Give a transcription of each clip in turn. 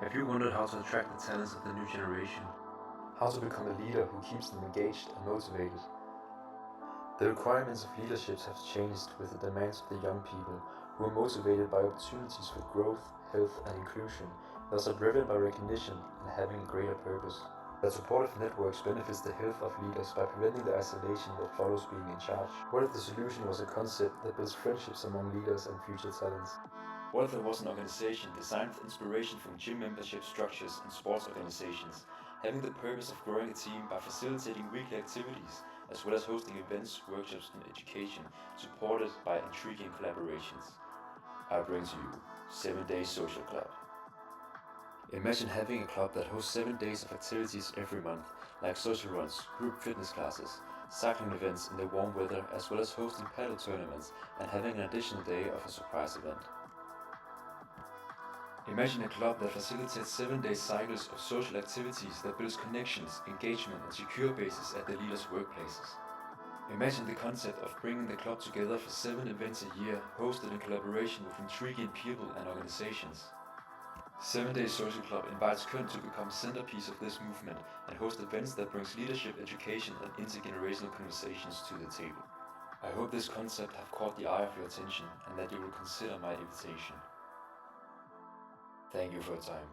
Have you wondered how to attract the talents of the new generation? How to become a leader who keeps them engaged and motivated? The requirements of leaderships have changed with the demands of the young people, who are motivated by opportunities for growth, health and inclusion, thus are driven by recognition and having a greater purpose. That supportive networks benefits the health of leaders by preventing the isolation that follows being in charge. What if the solution was a concept that builds friendships among leaders and future talents? What if there was an organization designed with inspiration from gym membership structures and sports organizations, having the purpose of growing a team by facilitating weekly activities, as well as hosting events, workshops and education, supported by intriguing collaborations? I bring to you 7 Days Social Club. Imagine having a club that hosts 7 days of activities every month, like social runs, group fitness classes, cycling events in the warm weather, as well as hosting paddle tournaments and having an additional day of a surprise event. Imagine a club that facilitates 7-day cycles of social activities that builds connections, engagement and secure bases at the leaders' workplaces. Imagine the concept of bringing the club together for 7 events a year, hosted in collaboration with intriguing people and organizations. 7 Days Social Club invites Köln to become a centerpiece of this movement and host events that brings leadership, education and intergenerational conversations to the table. I hope this concept have caught the eye of your attention and that you will consider my invitation. Thank you for your time.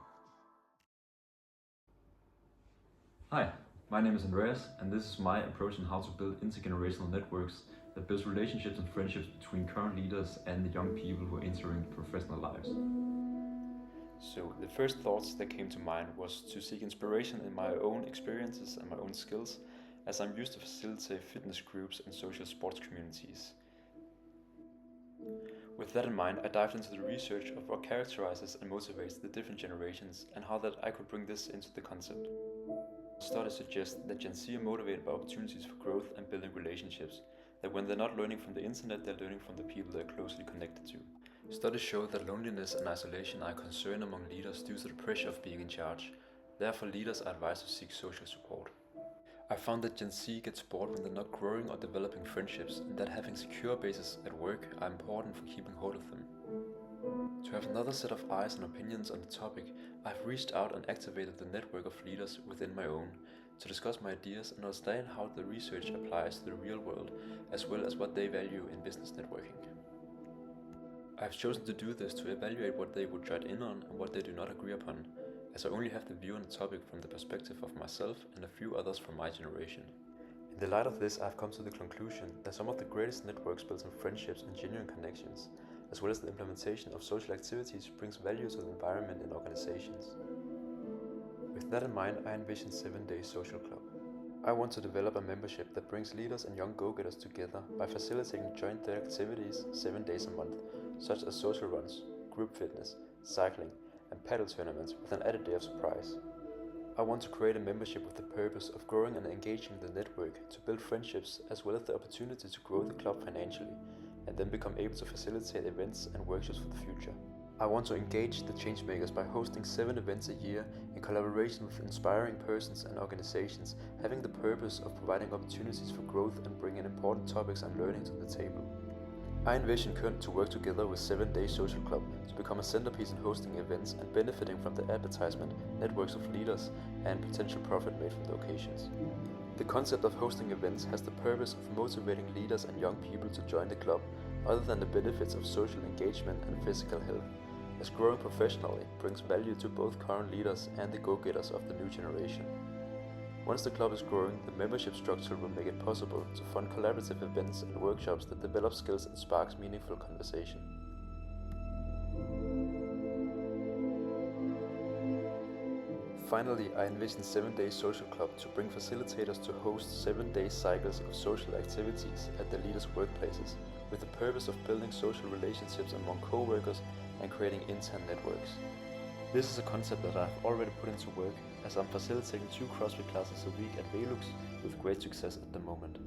Hi, my name is Andreas, and this is my approach on how to build intergenerational networks that builds relationships and friendships between current leaders and the young people who are entering professional lives. So the first thoughts that came to mind was to seek inspiration in my own experiences and my own skills, as I'm used to facilitate fitness groups and social sports communities. With that in mind, I dived into the research of what characterizes and motivates the different generations and how that I could bring this into the concept. Studies suggest that Gen Z are motivated by opportunities for growth and building relationships, that when they're not learning from the internet, they're learning from the people they're closely connected to. Studies show that loneliness and isolation are a concern among leaders due to the pressure of being in charge. Therefore, leaders are advised to seek social support. I found that Gen Z gets bored when they're not growing or developing friendships, and that having secure bases at work are important for keeping hold of them. To have another set of eyes and opinions on the topic, I've reached out and activated the network of leaders within my own to discuss my ideas and understand how the research applies to the real world, as well as what they value in business networking. I've chosen to do this to evaluate what they would judge in on and what they do not agree upon, as I only have the view on the topic from the perspective of myself and a few others from my generation. In the light of this, I've come to the conclusion that some of the greatest networks built on friendships and genuine connections, as well as the implementation of social activities, brings value to the environment in organizations. With that in mind, I envision 7 Days Social Club. I want to develop a membership that brings leaders and young go-getters together by facilitating joint activities 7 days a month, such as social runs, group fitness, cycling, and paddle tournaments with an added day of surprise. I want to create a membership with the purpose of growing and engaging the network to build friendships as well as the opportunity to grow the club financially, and then become able to facilitate events and workshops for the future. I want to engage the changemakers by hosting 7 events a year in collaboration with inspiring persons and organizations, having the purpose of providing opportunities for growth and bringing important topics and learning to the table. I envision Köln to work together with 7 Days Social Club to become a centerpiece in hosting events and benefiting from the advertisement, networks of leaders, and potential profit made from the occasions. The concept of hosting events has the purpose of motivating leaders and young people to join the club, other than the benefits of social engagement and physical health, as growing professionally brings value to both current leaders and the go-getters of the new generation. Once the club is growing, the membership structure will make it possible to fund collaborative events and workshops that develop skills and sparks meaningful conversation. Finally, I envision 7 Days Social Club to bring facilitators to host 7-day cycles of social activities at the leaders' workplaces, with the purpose of building social relationships among co-workers and creating intern networks. This is a concept that I've already put into work, as I'm facilitating 2 CrossFit classes a week at Velux with great success at the moment.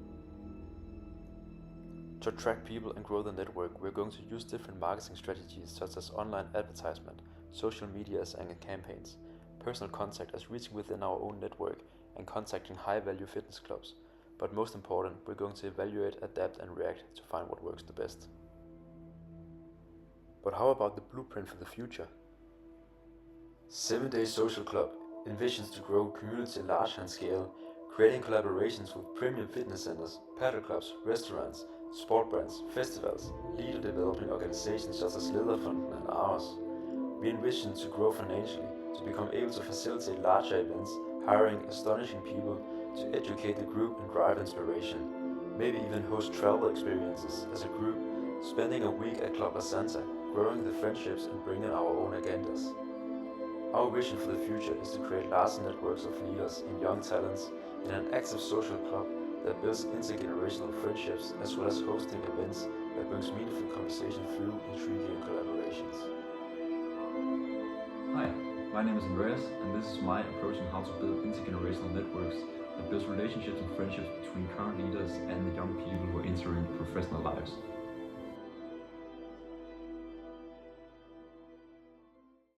To attract people and grow the network, we're going to use different marketing strategies such as online advertisement, social media as anchor campaigns, personal contact as reaching within our own network and contacting high-value fitness clubs. But most important, we're going to evaluate, adapt and react to find what works the best. But how about the blueprint for the future? 7-Day Social Club envisions to grow community large and scale, creating collaborations with premium fitness centers, paddle clubs, restaurants, sport brands, festivals, leader developing organizations such as Lederfonden and ours. We envision to grow financially, to become able to facilitate larger events, hiring astonishing people, to educate the group and drive inspiration, maybe even host travel experiences as a group, spending a week at Club La Santa, growing the friendships and bringing our own agendas. Our vision for the future is to create large networks of leaders and young talents in an active social club that builds intergenerational friendships as well as hosting events that brings meaningful conversation through intriguing collaborations. Hi, my name is Andreas, and this is my approach on how to build intergenerational networks that builds relationships and friendships between current leaders and the young people who are entering professional lives.